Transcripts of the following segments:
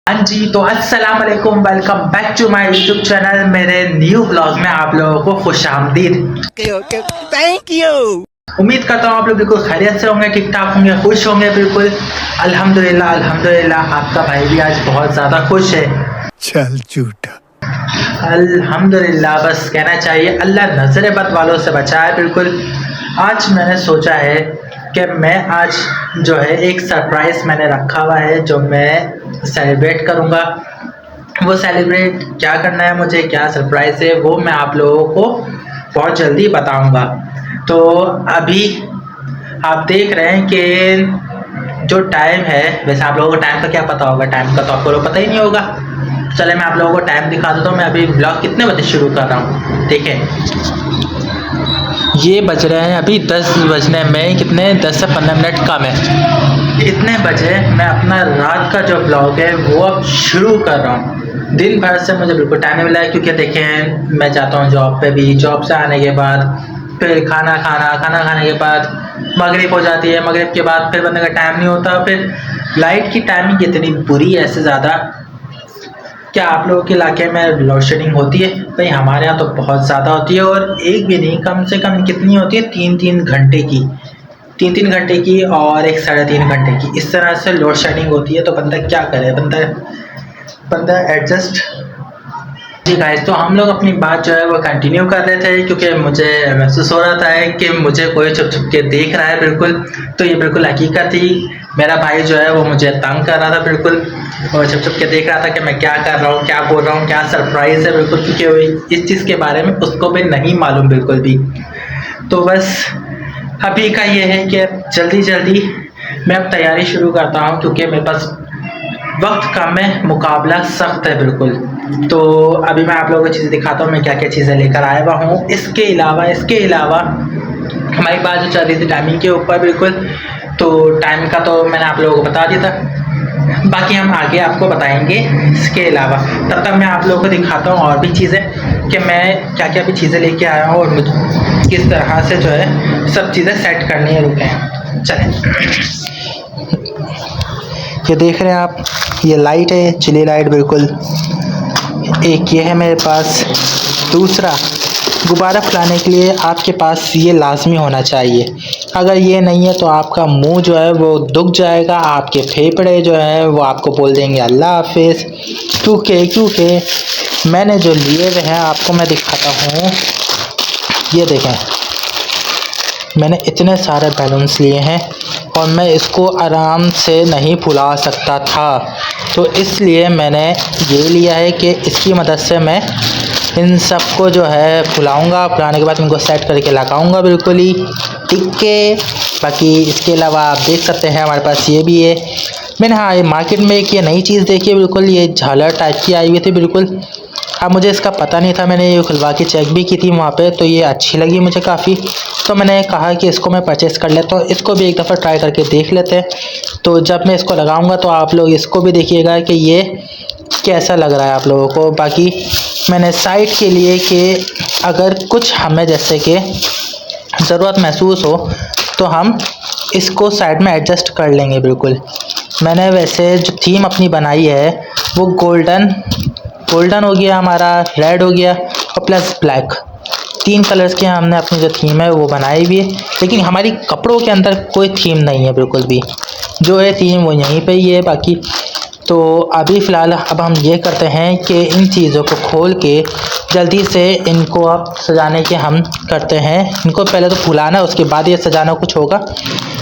हाँ जी, तो अस्सलाम वालेकुम, welcome back to my YouTube channel. मेरे न्यू ब्लॉग में आप लोगों को खुशामदीद। Okay, thank you. उम्मीद करता हूँ आप लोग बिल्कुल खैरियत से होंगे, ठीक ठाक होंगे, खुश होंगे बिल्कुल। अल्हम्दुलिल्लाह अल्हम्दुलिल्लाह, आपका भाई भी आज बहुत ज़्यादा खुश है। चल झूठा। अल्हम्दुलिल्लाह बस कहना चाहिए, अल्लाह नज़र बद वालों से बचाए बिल्कुल। आज मैंने सोचा है कि मैं आज जो है एक सरप्राइज़ मैंने रखा हुआ है जो मैं सेलिब्रेट करूँगा। वो सेलिब्रेट क्या करना है मुझे, क्या सरप्राइज़ है, वो मैं आप लोगों को बहुत जल्दी बताऊँगा। तो अभी आप देख रहे हैं कि जो टाइम है, वैसे आप लोगों को टाइम का क्या पता होगा, टाइम का तो आपको लोग पता ही नहीं होगा। चले मैं आप लोगों को टाइम दिखा देता हूँ। मैं अभी ब्लॉग कितने बजे शुरू कर रहा हूँ, देखें ये बज रहे हैं अभी 10 बजने में, कितने 10 से 15 मिनट कम है। इतने बजे मैं अपना रात का जो ब्लॉग है वो अब शुरू कर रहा हूँ। दिन भर से मुझे बिल्कुल टाइम नहीं मिला है, क्योंकि देखें मैं जाता हूँ जॉब पे भी, जॉब से आने के बाद फिर खाना खाने के बाद मगरिब हो जाती है, मगरिब के बाद फिर बंदे का टाइम नहीं होता। फिर लाइट की टाइमिंग इतनी बुरी है, ऐसे ज़्यादा। क्या आप लोगों के इलाके में लोड शेडिंग होती है? भाई हमारे यहाँ तो बहुत ज़्यादा होती है, और एक भी नहीं, कम से कम कितनी होती है, 3-3 घंटे की, 3-3 घंटे की और एक 3.5 घंटे की, इस तरह से लोड शेडिंग होती है। तो बंदा क्या करे, बंदा एडजस्ट। जी गाइस, तो हम लोग अपनी बात जो है वो कंटिन्यू कर रहे थे, क्योंकि मुझे महसूस हो रहा था कि मुझे कोई छुप छुप के देख रहा है बिल्कुल। तो ये बिल्कुल हकीकत थी, मेरा भाई जो है वो मुझे तंग कर रहा था बिल्कुल, और छुप छुप के देख रहा था कि मैं क्या कर रहा हूँ, क्या बोल रहा हूँ, क्या सरप्राइज़ है बिल्कुल, क्योंकि इस चीज़ के बारे में उसको भी नहीं मालूम बिल्कुल भी। तो बस अभी का ये है कि जल्दी जल्दी मैं अब तैयारी शुरू करता हूँ, क्योंकि मेरे पास वक्त कम है, मुकाबला सख्त है बिल्कुल। तो अभी मैं आप लोगों को चीज़ें दिखाता हूँ, मैं क्या क्या चीज़ें लेकर आया हुआ हूँ। इसके अलावा हमारी बात जो चल रही थी टाइमिंग के ऊपर बिल्कुल, तो टाइम का तो मैंने आप लोगों को बता दिया था, बाकी हम आगे आपको बताएंगे। इसके अलावा तब तक मैं आप लोगों को दिखाता हूँ और भी चीज़ें, कि मैं क्या क्या भी चीज़ें लेके आया हूँ और मुझे किस तरह से जो है सब चीज़ें सेट करनी है। रुकें, चलें। ये देख रहे हैं आप, ये लाइट है, चिली लाइट बिल्कुल। एक ये है मेरे पास। दूसरा, गुब्बारा फुलाने के लिए आपके पास ये लाजमी होना चाहिए। अगर ये नहीं है तो आपका मुंह जो है वो दुख जाएगा, आपके फेफड़े जो है वो आपको बोल देंगे अल्लाह हाफिज़। क्योंकि मैंने जो लिए हुए हैं आपको मैं दिखाता हूँ। ये देखें, मैंने इतने सारे बैलून्स लिए हैं और मैं इसको आराम से नहीं फुला सकता था, तो इसलिए मैंने ये लिया है कि इसकी मदद से मैं इन सबको जो है फुलाऊंगा। फुलाने के बाद इनको सेट करके लगाऊंगा बिल्कुल ही टिक्के। बाकी इसके अलावा आप देख सकते हैं हमारे पास ये भी है। मैंने हाँ, ये मार्केट में एक ये नई चीज़ देखी है बिल्कुल, ये झालर टाइप की आई हुई थी बिल्कुल। अब मुझे इसका पता नहीं था, मैंने ये खुलवा के चेक भी की थी वहाँ पे, तो ये अच्छी लगी मुझे काफ़ी। तो मैंने कहा कि इसको मैं परचेज़ कर लेता हूँ, इसको भी एक दफ़ा ट्राई करके देख लेते हैं। तो जब मैं इसको लगाऊंगा तो आप लोग इसको भी देखिएगा कि ये कैसा लग रहा है आप लोगों को। बाकी मैंने साइड के लिए कि अगर कुछ हमें जैसे कि ज़रूरत महसूस हो तो हम इसको साइड में एडजस्ट कर लेंगे बिल्कुल। मैंने वैसे जो थीम अपनी बनाई है वो गोल्डन हो गया, हमारा रेड हो गया और प्लस ब्लैक, 3 कलर्स के हमने अपनी जो थीम है वो बनाई हुई है। लेकिन हमारी कपड़ों के अंदर कोई थीम नहीं है बिल्कुल भी, जो है थीम वो यहीं पे ही है। बाकी तो अभी फ़िलहाल अब हम ये करते हैं कि इन चीज़ों को खोल के जल्दी से इनको अब सजाने के हम करते हैं। इनको पहले तो फुलाना है, उसके बाद ये सजाना कुछ होगा,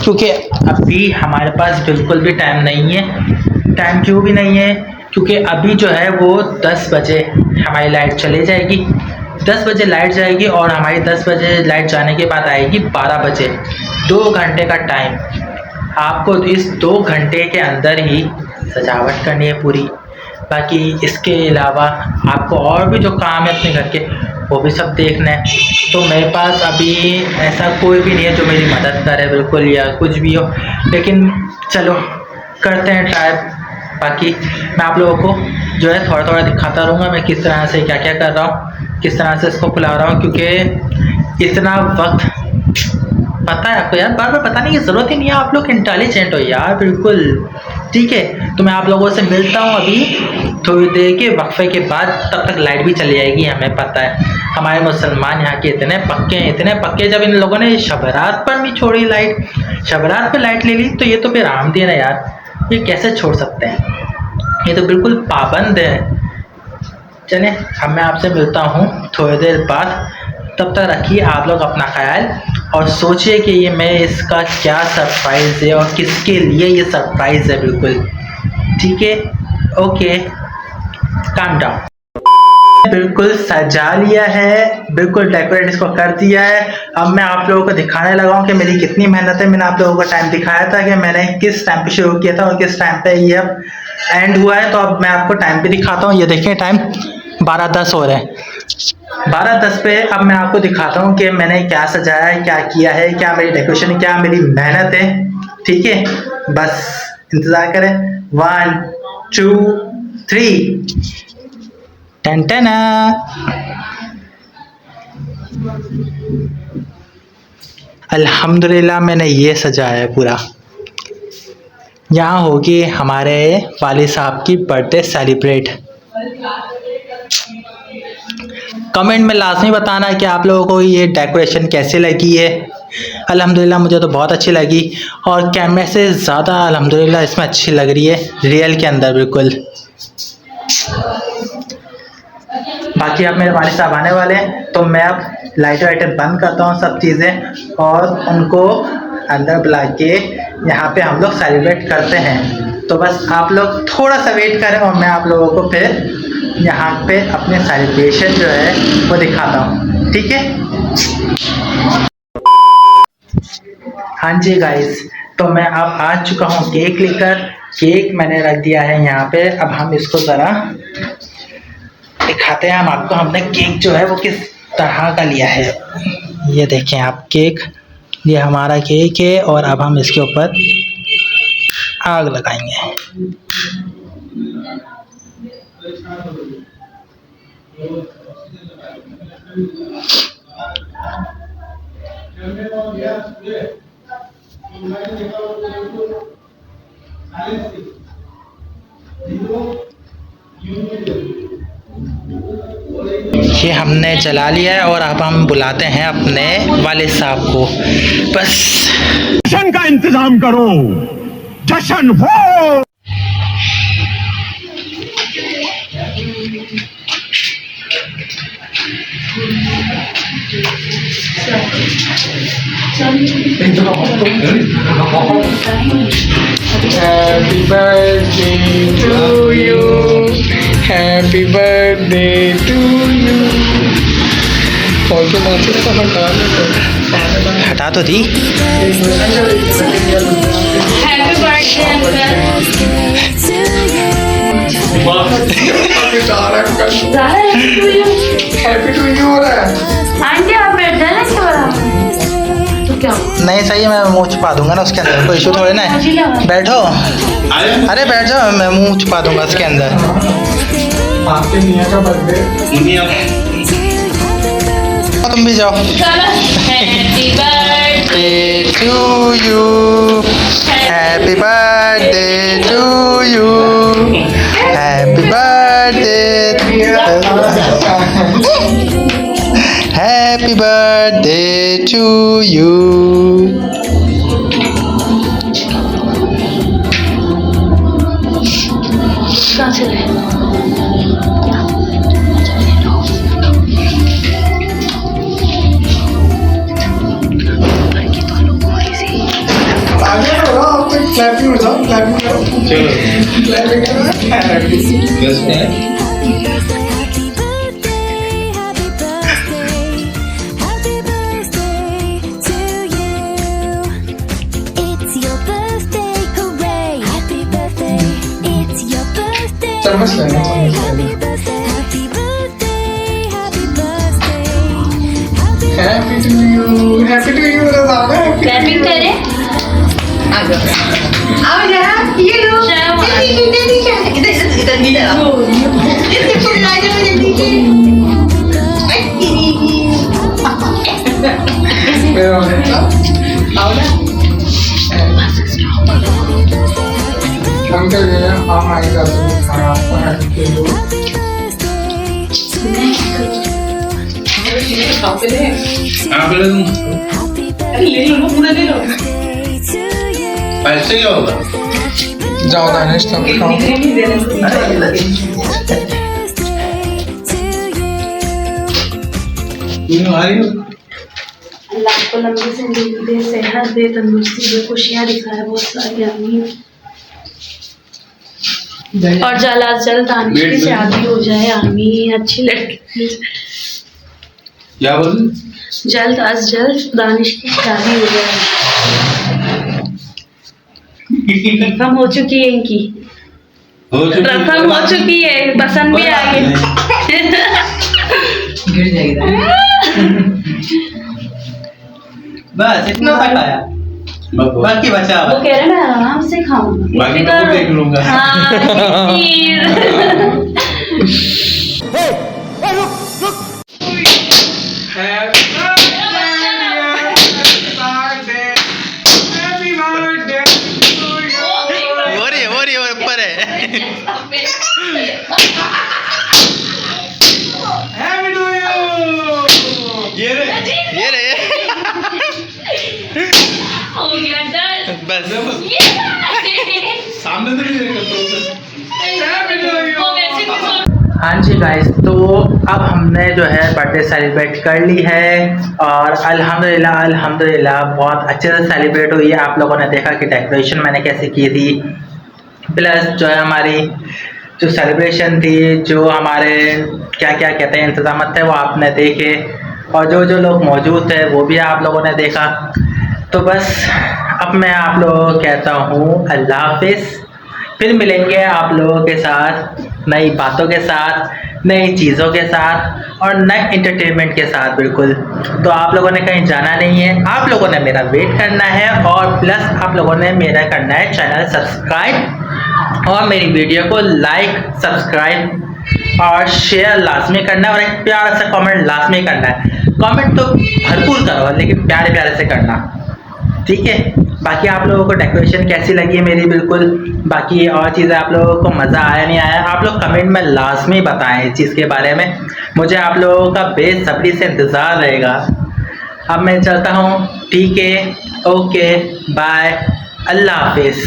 क्योंकि अभी हमारे पास बिल्कुल भी टाइम नहीं है। टाइम क्यों भी नहीं है, क्योंकि अभी जो है वो 10 बजे हमारी लाइट चली जाएगी। 10 बजे लाइट जाएगी और हमारी 10 बजे लाइट जाने के बाद आएगी 12 बजे। 2 घंटे का टाइम, आपको इस 2 घंटे के अंदर ही सजावट करनी है पूरी। बाकी इसके अलावा आपको और भी जो काम है अपने घर के, वो भी सब देखना है। तो मेरे पास अभी ऐसा कोई भी नहीं है जो मेरी मदद करे बिल्कुल, या कुछ भी हो, लेकिन चलो करते हैं ट्राई। बाकी मैं आप लोगों को जो है थोड़ा थोड़ा दिखाता रहूँगा मैं किस तरह से क्या क्या कर रहा हूँ, किस तरह से इसको फुला रहा हूँ, क्योंकि इतना वक्त पता है आपको यार, बार बार बताने की ज़रूरत ही नहीं है। आप लोग इंटेलिजेंट हो यार बिल्कुल, ठीक है, तो मैं आप लोगों से मिलता हूँ अभी थोड़ी देर के वक्फे के बाद। तब तक लाइट भी चली जाएगी, हमें पता है हमारे मुसलमान यहाँ के इतने पक्के। जब इन लोगों ने शबरात पर भी छोड़ी लाइट, शबरात पर लाइट ले ली, तो ये तो फिर आमदीन है यार, ये कैसे छोड़ सकते हैं, ये तो बिल्कुल पाबंद है। चले अब मैं आपसे मिलता हूँ थोड़ी देर बाद, तब तक रखिए आप लोग अपना ख्याल और सोचिए कि ये मैं इसका क्या सरप्राइज़ है और किसके लिए ये सरप्राइज़ है। बिल्कुल ठीक है, ओके, काम डाउन। बिल्कुल सजा लिया है, बिल्कुल डेकोरेट इसको कर दिया है। अब मैं आप लोगों को दिखाने लगा हूँ कि मेरी कितनी मेहनत है। मैंने आप लोगों को टाइम दिखाया था कि मैंने किस टाइम पे शुरू किया था और किस टाइम पे ये अब एंड हुआ है। तो अब मैं आपको टाइम पे दिखाता हूँ। ये देखिए टाइम 12:10 हो रहे हैं, 12:10 पे अब मैं आपको दिखाता हूँ कि मैंने क्या सजाया है, क्या किया है, क्या मेरी डेकोरेशन है, क्या मेरी मेहनत है। ठीक है, बस इंतज़ार करें। 1 2 3 टन। अल्हम्दुलिल्लाह मैंने ये सजाया है पूरा। यहाँ होगी हमारे वालिद साहब की बर्थडे सेलिब्रेट। कमेंट में लाजमी बताना कि आप लोगों को ये डेकोरेशन कैसे लगी है। अल्हम्दुलिल्लाह मुझे तो बहुत अच्छी लगी और कैमरे से ज़्यादा अल्हम्दुलिल्लाह इसमें अच्छी लग रही है रियल के अंदर बिल्कुल। बाकी अब मेरे वालिद साहब आने वाले हैं, तो मैं अब लाइटें बंद करता हूँ सब चीज़ें और उनको अंदर बुला के यहाँ पे हम लोग सेलिब्रेट करते हैं। तो बस आप लोग थोड़ा सा वेट करें और मैं आप लोगों को फिर यहाँ पे अपने सेलिब्रेशन जो है वो दिखाता हूँ। ठीक है, हाँ जी गाइस, तो मैं अब आ चुका हूँ केक लेकर। केक मैंने रख दिया है यहाँ पे। अब हम इसको ज़रा दिखाते हैं हम आपको, हमने केक जो है वो किस तरह का लिया है। ये देखें आप केक, ये हमारा केक है और अब हम इसके ऊपर आग लगाएंगे। ये हमने जला लिया है और अब हम बुलाते हैं अपने वालिद साहब को। बस जश्न का इंतजाम करो, जश्न हो। Happy birthday to you, happy birthday to you. हटा तो दी। Happy birthday happy to you हो रहा है। आंटी आप बैठ जाना इसके बाद तो क्या नहीं सही है, मैं मुंह छुपा दूंगा ना उसके अंदर, कोई इशू थोड़ी ना है। बैठो, अरे बैठ जाओ, मैं मुंह छुपा दूंगा उसके अंदर। आपके मियाँ का बर्थडे, तुम भी जाओ। Happy birthday to you, happy birthday to you, happy birthday, happy birthday to you. कहाँ चले क्लैपिंग हो जाओ, क्लैपिंग करो, क्लैपिंग करो। चम्मच लेना, happy to you, happy to you. Clapping करें। आओ जरा, ये लो। इधर नीचे आओ। आओ ना। हम कर गए हैं, हम आएगा तो खाना आपको है के लोग पैसे क्या होगा? जाओ दानिश तुम खाओ। अल्लाह को लंबी जिंदगी दे, सेहत दे, तंदुरुस्ती दे, खुशियाँ दिखाए बहुत सारी, आमीन। और जल्द से जल्द दानिश की शादी हो जाए, आमीन। अच्छी लड़की, क्या बोल? जल्द अज जल्द दानिश की शादी हो जाए। रकम हो चुकी है इनकी, रकम हो चुकी है, पसंद भी आ गई। गिर जाएगा। बस इतना तक आया, बाकी बचा। वो कह रहे मैं आराम से खाऊंगा, बाकी मैं खुद देख लूंगा। हाँ, प्लीज। वो रही ऊपर है। ये रे हो गया डर। बस सामने से भी देख वो वैसे भी सो- हाँ जी गाइस, तो अब हमने जो है बर्थडे सेलिब्रेट कर ली है और अल्हम्दुलिल्लाह बहुत अच्छे से सेलिब्रेट हुई है। आप लोगों ने देखा कि डेकोरेशन मैंने कैसे की थी, प्लस जो है हमारी जो सेलिब्रेशन थी, जो हमारे क्या क्या कहते हैं इंतजाम थे वो आपने देखे, और जो जो लोग मौजूद थे वो भी आप लोगों ने देखा। तो बस अब मैं आप लोगों को कहता हूँ अल्लाह हाफिज़। फिर मिलेंगे आप लोगों के साथ नई बातों के साथ, नई चीज़ों के साथ और नए इंटरटेनमेंट के साथ। बिल्कुल, तो आप लोगों ने कहीं जाना नहीं है, आप लोगों ने मेरा वेट करना है और प्लस आप लोगों ने मेरा करना है चैनल सब्सक्राइब और मेरी वीडियो को लाइक, सब्सक्राइब और शेयर लाजमी करना है और एक प्यारा सा कमेंट लाजमी करना है। कमेंट तो भरपूर करो लेकिन प्यारे प्यारे से करना, ठीक है। बाकी आप लोगों को डेकोरेशन कैसी लगी मेरी, बिल्कुल बाकी और चीज़ें आप लोगों को मज़ा आया नहीं आया, आप लोग कमेंट में लाजमी बताएं इस चीज़ के बारे में। मुझे आप लोगों का बेसब्री से इंतज़ार रहेगा। अब मैं चलता हूँ, ठीक है, ओके, बाय, अल्लाह हाफिज़।